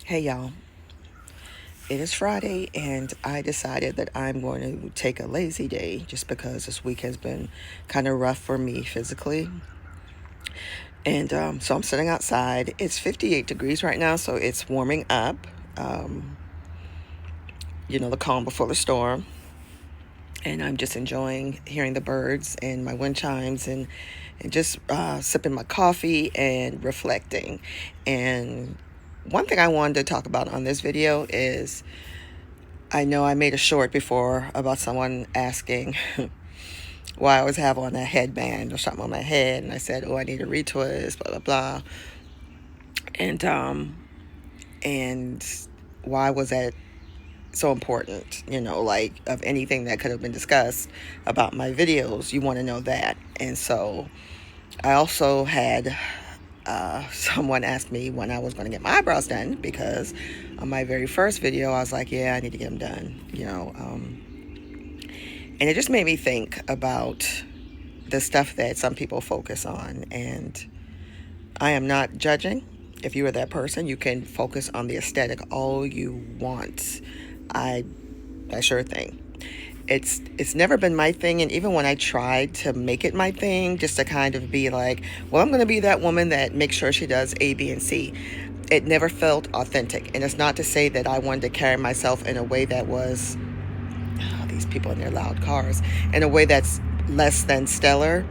Hey y'all, it is Friday and I decided that I'm going to take a lazy day just because this week has been kind of rough for me physically. And so I'm sitting outside. It's 58 degrees right now, so it's warming up. Um, the calm before the storm. And I'm just enjoying hearing the birds and my wind chimes and just sipping my coffee and reflecting. And one thing I wanted to talk about on this video is I know I made a short before about someone asking why I always have on a headband or something on my head, and I said, "Oh, I need a retwist," blah blah blah, and and why was that so important? Like of anything that could have been discussed about my videos, you want to know that, and so I also had someone asked me when I was going to get my eyebrows done because on my very first video I was like, yeah, I need to get them done. And it just made me think about the stuff that some people focus on. And I am not judging. If you are that person, you can focus on the aesthetic all you want. I sure thing. It's never been my thing, and even when I tried to make it my thing, just to kind of be like, well, I'm going to be that woman that makes sure she does A, B, and C, it never felt authentic. And it's not to say that I wanted to carry myself in a way that was these people in their loud cars in a way that's less than stellar.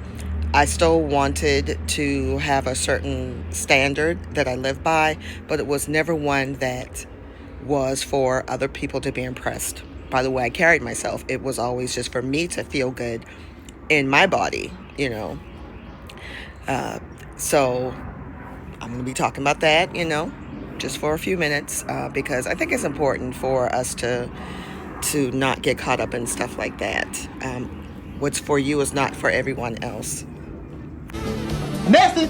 I still wanted to have a certain standard that I live by, but it was never one that was for other people to be impressed by the way I carried myself. It was always just for me to feel good in my body. So I'm going to be talking about that, just for a few minutes, because I think it's important for us to not get caught up in stuff like that. What's for you is not for everyone else. Message.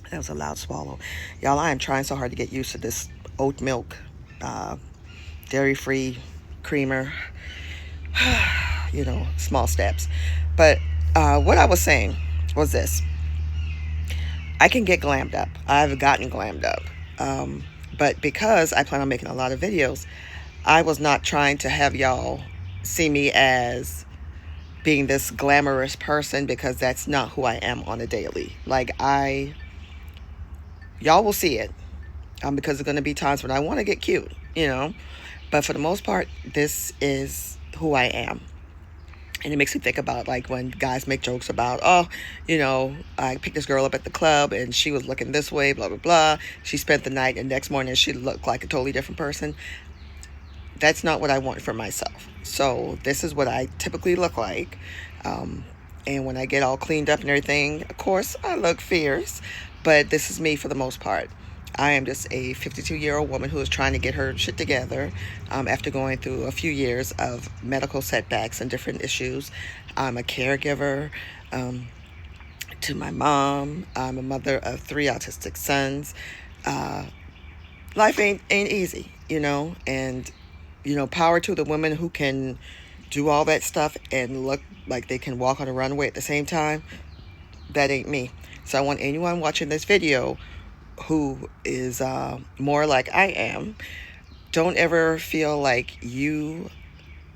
That was a loud swallow. Y'all, I am trying so hard to get used to this oat milk, uh, dairy-free creamer. Small steps. But what I was saying was this. I can get glammed up. I've gotten glammed up. But because I plan on making a lot of videos, I was not trying to have y'all see me as being this glamorous person, because that's not who I am on a daily. Like, y'all will see it, because there's going to be times when I want to get cute. But for the most part, this is who I am. And it makes me think about, like, when guys make jokes about, oh, I picked this girl up at the club and she was looking this way, blah, blah, blah. She spent the night and next morning she looked like a totally different person. That's not what I want for myself. So this is what I typically look like. And when I get all cleaned up and everything, of course, I look fierce. But this is me for the most part. I am just a 52-year-old woman who is trying to get her shit together after going through a few years of medical setbacks and different issues. I'm a caregiver to my mom. I'm a mother of 3 autistic sons. Life ain't easy. And power to the women who can do all that stuff and look like they can walk on a runway at the same time. That ain't me. So I want anyone watching this video who is more like I am, don't ever feel like you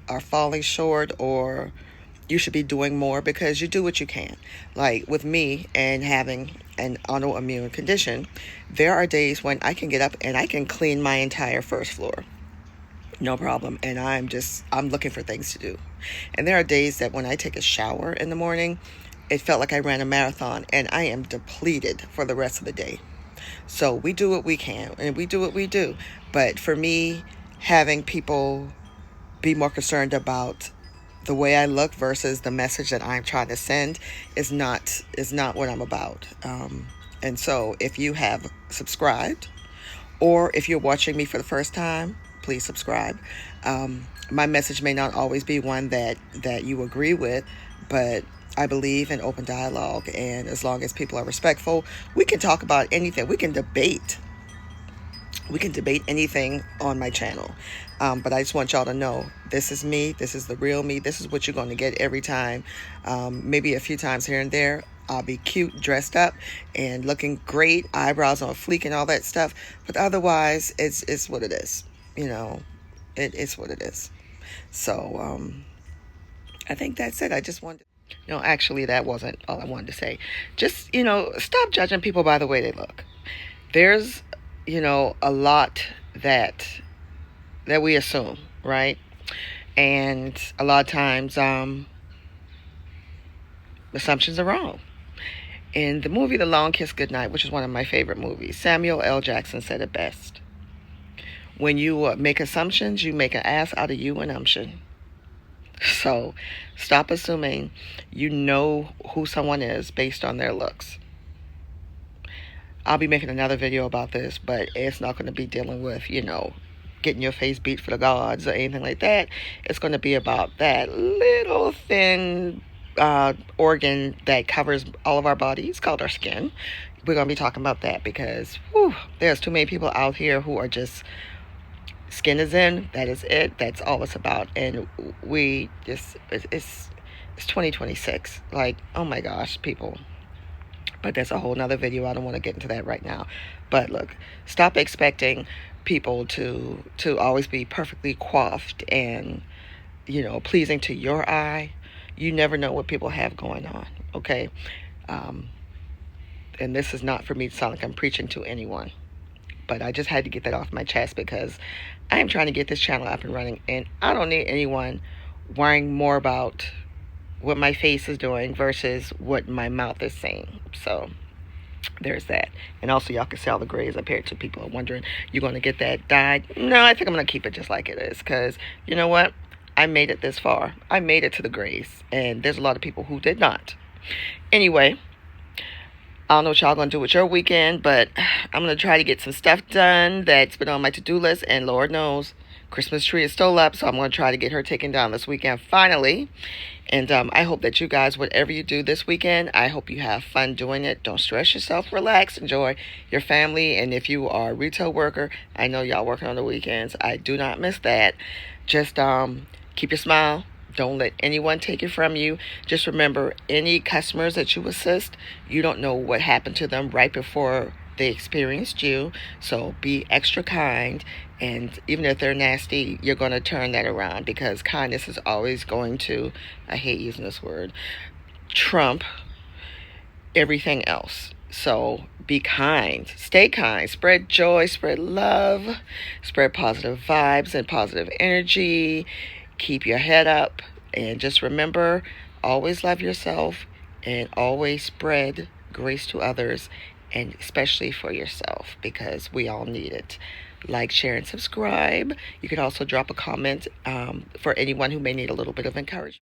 are falling short or you should be doing more, because you do what you can. Like with me and having an autoimmune condition, there are days when I can get up and I can clean my entire first floor. No problem. And I'm looking for things to do. And there are days that when I take a shower in the morning, it felt like I ran a marathon and I am depleted for the rest of the day. So we do what we can and we do what we do. But for me, having people be more concerned about the way I look versus the message that I'm trying to send is not what I'm about. And so if you have subscribed, or if you're watching me for the first time, please subscribe. My message may not always be one that you agree with, but I believe in open dialogue, and as long as people are respectful, we can talk about anything. We can debate anything on my channel. But I just want y'all to know, this is me. This is the real me. This is what you're going to get every time. Maybe a few times here and there, I'll be cute, dressed up, and looking great, eyebrows on fleek and all that stuff. But otherwise, it's what it is. You know, it's what it is. So I think that's it. I just wanted. No, actually, that wasn't all I wanted to say. Just, stop judging people by the way they look. There's, a lot that we assume, right? And a lot of times, assumptions are wrong. In the movie The Long Kiss Goodnight, which is one of my favorite movies, Samuel L. Jackson said it best. When you make assumptions, you make an ass out of you and umption. So stop assuming you know who someone is based on their looks. I'll be making another video about this, but it's not going to be dealing with, getting your face beat for the gods or anything like that. It's going to be about that little thin organ that covers all of our bodies called our skin. We're going to be talking about that because there's too many people out here who are just skin is in, that is it, that's all it's about. And we just it's 2026, like, oh my gosh, people. But that's a whole nother video. I don't want to get into that right now. But look, stop expecting people to always be perfectly coiffed and pleasing to your eye. You never know what people have going on, okay? And this is not for me to sound like I'm preaching to anyone. But I just had to get that off my chest because I am trying to get this channel up and running. And I don't need anyone worrying more about what my face is doing versus what my mouth is saying. So there's that. And also, y'all can see all the grays up here too. People are wondering, you're going to get that dyed? No, I think I'm going to keep it just like it is. Because you know what? I made it this far. I made it to the grays. And there's a lot of people who did not. Anyway, I don't know what y'all going to do with your weekend, but I'm going to try to get some stuff done that's been on my to-do list. And Lord knows, Christmas tree is still up, so I'm going to try to get her taken down this weekend finally. And I hope that you guys, whatever you do this weekend, I hope you have fun doing it. Don't stress yourself. Relax. Enjoy your family. And if you are a retail worker, I know y'all working on the weekends. I do not miss that. Just keep your smile. Don't let anyone take it from you. Just remember, any customers that you assist, you don't know what happened to them right before they experienced you. So be extra kind. And even if they're nasty, you're going to turn that around because kindness is always going to, I hate using this word, trump everything else. So be kind, stay kind, spread joy, spread love, spread positive vibes and positive energy. Keep your head up and just remember, always love yourself and always spread grace to others, and especially for yourself because we all need it. Like, share, and subscribe. You can also drop a comment for anyone who may need a little bit of encouragement.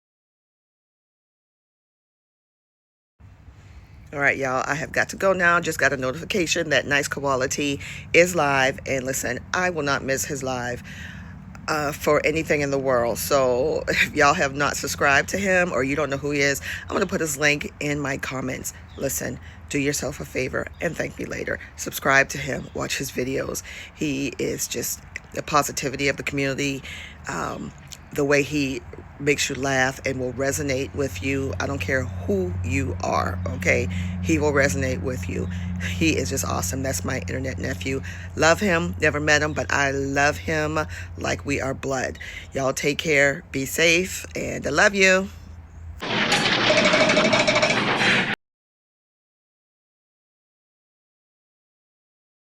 All right, y'all, I have got to go now. Just got a notification that Nice Quality is live. And listen, I will not miss his live for anything in the world. So if y'all have not subscribed to him or you don't know who he is, I'm going to put his link in my comments. Listen, do yourself a favor and thank me later. Subscribe to him. Watch his videos. He is just the positivity of the community. The way he makes you laugh and will resonate with you. I don't care who you are, okay? He will resonate with you. He is just awesome. That's my internet nephew. Love him. Never met him, but I love him like we are blood. Y'all take care. Be safe. And I love you.